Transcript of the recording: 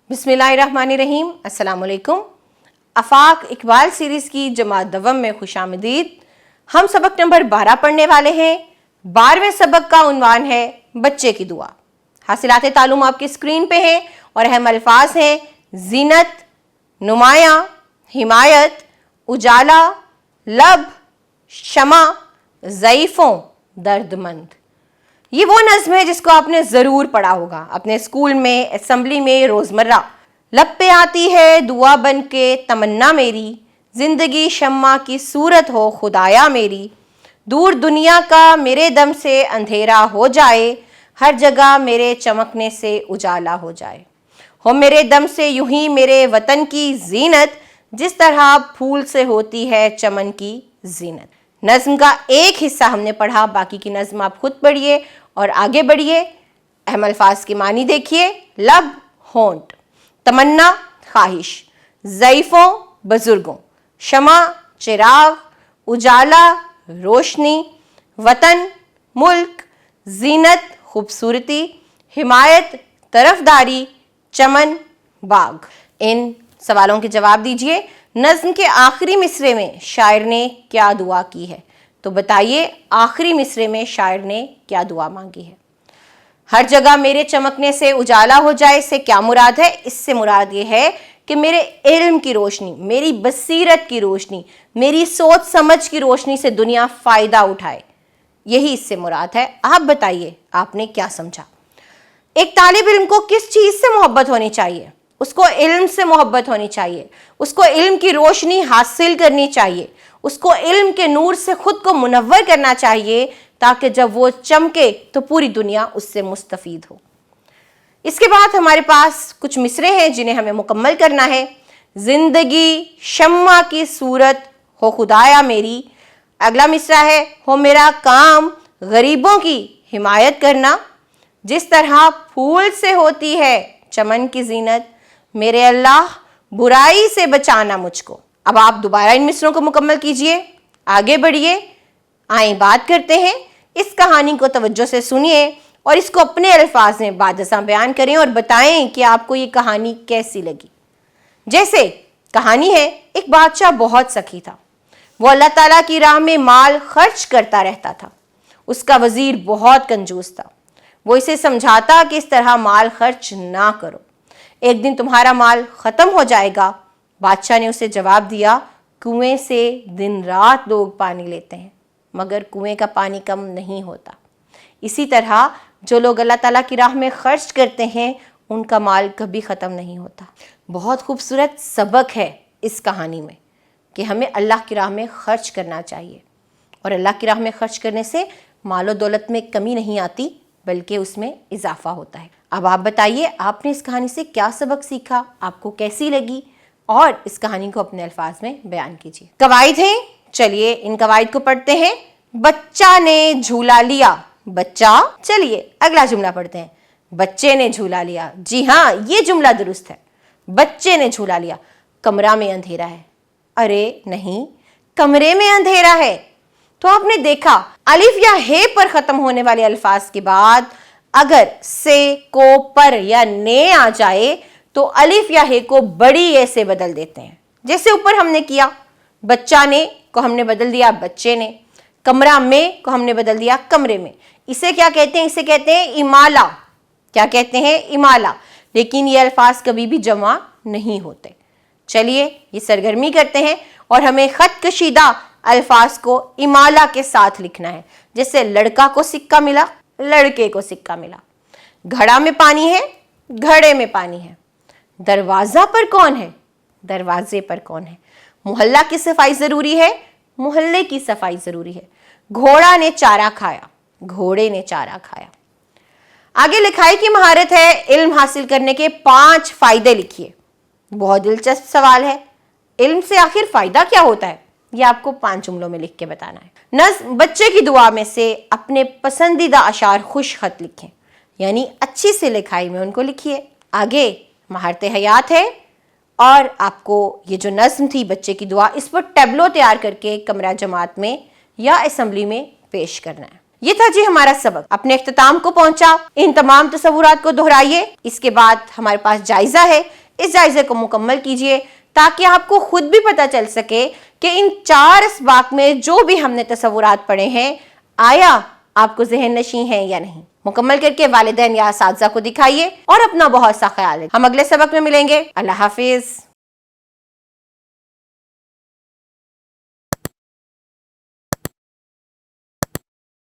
بسم اللہ الرحمن الرحیم۔ السلام علیکم۔ آفاق اقبال سیریز کی جماعت دوم میں خوش آمدید۔ ہم سبق نمبر 12 پڑھنے والے ہیں۔ 12ویں سبق کا عنوان ہے بچے کی دعا۔ حاصلات تعلم آپ کی اسکرین پہ ہیں اور اہم الفاظ ہیں زینت، نمایاں، حمایت، اجالا، لب، شمع، ضعیفوں، درد مند۔ یہ وہ نظم ہے جس کو آپ نے ضرور پڑھا ہوگا اپنے اسکول میں، اسمبلی میں، روزمرہ۔ لب پہ آتی ہے دعا بن کے تمنا میری، زندگی شمع کی صورت ہو خدایا میری، دور دنیا کا میرے دم سے اندھیرا ہو جائے، ہر جگہ میرے چمکنے سے اجالا ہو جائے، ہو میرے دم سے یوں ہی میرے وطن کی زینت، جس طرح پھول سے ہوتی ہے چمن کی زینت۔ نظم کا ایک حصہ ہم نے پڑھا، باقی کی نظم آپ خود پڑھیے اور آگے بڑھیے۔ اہم الفاظ کی معنی دیکھیے۔ لب، ہونٹ، تمنا، خواہش، ضعیفوں، بزرگوں، شمع، چراغ، اجالا، روشنی، وطن، ملک، زینت، خوبصورتی، حمایت، طرفداری، چمن، باغ۔ ان سوالوں کے جواب دیجئے۔ نظم کے آخری مصرے میں شاعر نے کیا دعا کی ہے؟ تو بتائیے آخری مصرے میں شاعر نے کیا دعا مانگی ہے؟ ہر جگہ میرے چمکنے سے اجالا ہو جائے، اس سے کیا مراد ہے؟ اس سے مراد یہ ہے کہ میرے علم کی روشنی، میری بصیرت کی روشنی، میری سوچ سمجھ کی روشنی سے دنیا فائدہ اٹھائے، یہی اس سے مراد ہے۔ آپ بتائیے آپ نے کیا سمجھا؟ ایک طالب علم کو کس چیز سے محبت ہونی چاہیے؟ اس کو علم سے محبت ہونی چاہیے، اس کو علم کی روشنی حاصل کرنی چاہیے، اس کو علم کے نور سے خود کو منور کرنا چاہیے تاکہ جب وہ چمکے تو پوری دنیا اس سے مستفید ہو۔ اس کے بعد ہمارے پاس کچھ مصرے ہیں جنہیں ہمیں مکمل کرنا ہے۔ زندگی شمع کی صورت ہو خدایا میری، اگلا مصرع ہے ہو میرا کام غریبوں کی حمایت کرنا، جس طرح پھول سے ہوتی ہے چمن کی زینت، میرے اللہ برائی سے بچانا مجھ کو۔ اب آپ دوبارہ ان مصروں کو مکمل کیجئے، آگے بڑھیے۔ آئیں بات کرتے ہیں، اس کہانی کو توجہ سے سنیے اور اس کو اپنے الفاظ میں بعدازاں بیان کریں اور بتائیں کہ آپ کو یہ کہانی کیسی لگی۔ جیسے کہانی ہے، ایک بادشاہ بہت سخی تھا، وہ اللہ تعالیٰ کی راہ میں مال خرچ کرتا رہتا تھا۔ اس کا وزیر بہت کنجوس تھا، وہ اسے سمجھاتا کہ اس طرح مال خرچ نہ کرو، ایک دن تمہارا مال ختم ہو جائے گا۔ بادشاہ نے اسے جواب دیا، کنویں سے دن رات لوگ پانی لیتے ہیں مگر کنویں کا پانی کم نہیں ہوتا، اسی طرح جو لوگ اللہ تعالیٰ کی راہ میں خرچ کرتے ہیں ان کا مال کبھی ختم نہیں ہوتا۔ بہت خوبصورت سبق ہے اس کہانی میں کہ ہمیں اللہ کی راہ میں خرچ کرنا چاہیے، اور اللہ کی راہ میں خرچ کرنے سے مال و دولت میں کمی نہیں آتی بلکہ اس میں اضافہ ہوتا ہے۔ اب آپ بتائیے آپ نے اس کہانی سے کیا سبق سیکھا، آپ کو کیسی لگی، اور اس کہانی کو اپنے الفاظ میں بیان کیجیے۔ قواعد ہیں، چلیے ان قواعد کو پڑھتے ہیں۔ بچہ نے جھولا لیا، بچہ، چلیے اگلا جملہ پڑھتے ہیں۔ بچے نے جھولا لیا، جی ہاں یہ جملہ درست ہے، بچے نے جھولا لیا۔ کمرہ میں اندھیرا ہے، ارے نہیں، کمرے میں اندھیرا ہے۔ تو آپ نے دیکھا الف یا ہے پر ختم ہونے والے الفاظ کے بعد اگر سے، کو، پر یا نے آ جائے تو الف یا ہے کو بڑی اے سے بدل دیتے ہیں، جیسے اوپر ہم نے کیا۔ بچہ نے کو ہم نے بدل دیا بچے نے، کمرہ میں کو ہم نے بدل دیا کمرے میں۔ اسے کیا کہتے ہیں؟ اسے کہتے ہیں امالہ۔ کیا کہتے ہیں؟ امالہ۔ لیکن یہ الفاظ کبھی بھی جمع نہیں ہوتے۔ چلیے یہ سرگرمی کرتے ہیں اور ہمیں خط کشیدہ الفاظ کو امالہ کے ساتھ لکھنا ہے، جیسے لڑکا کو سکہ ملا، لڑکے کو سکہ ملا، گھڑا میں پانی ہے، گھڑے میں پانی ہے، دروازہ پر کون ہے، دروازے پر کون ہے، محلہ کی صفائی ضروری ہے، محلے کی صفائی ضروری ہے، گھوڑا نے چارہ کھایا، گھوڑے نے چارہ کھایا۔ آگے لکھائی کی مہارت ہے، علم حاصل کرنے کے 5 فائدے لکھیے۔ بہت دلچسپ سوال ہے، علم سے آخر فائدہ کیا ہوتا ہے؟ یہ آپ کو 5 جملوں میں لکھ کے بتانا ہے۔ نظم بچے کی دعا میں سے اپنے پسندیدہ اشعار خوش خط لکھیں، یعنی اچھی سے لکھائی میں ان کو لکھیے۔ آگے مہارت حیات ہے، اور آپ کو یہ جو نظم تھی بچے کی دعا، اس پر ٹیبلو تیار کر کے کمرہ جماعت میں یا اسمبلی میں پیش کرنا ہے۔ یہ تھا جی ہمارا سبق، اپنے اختتام کو پہنچا۔ ان تمام تصورات کو دہرائیے، اس کے بعد ہمارے پاس جائزہ ہے، اس جائزے کو مکمل کیجئے تاکہ آپ کو خود بھی پتہ چل سکے کہ ان 4 اسباق میں جو بھی ہم نے تصورات پڑھے ہیں آیا آپ کو ذہن نشیں ہیں یا نہیں۔ مکمل کر کے والدین یا اساتذہ کو دکھائیے اور اپنا بہت سا خیال رکھیے۔ ہم اگلے سبق میں ملیں گے۔ اللہ حافظ۔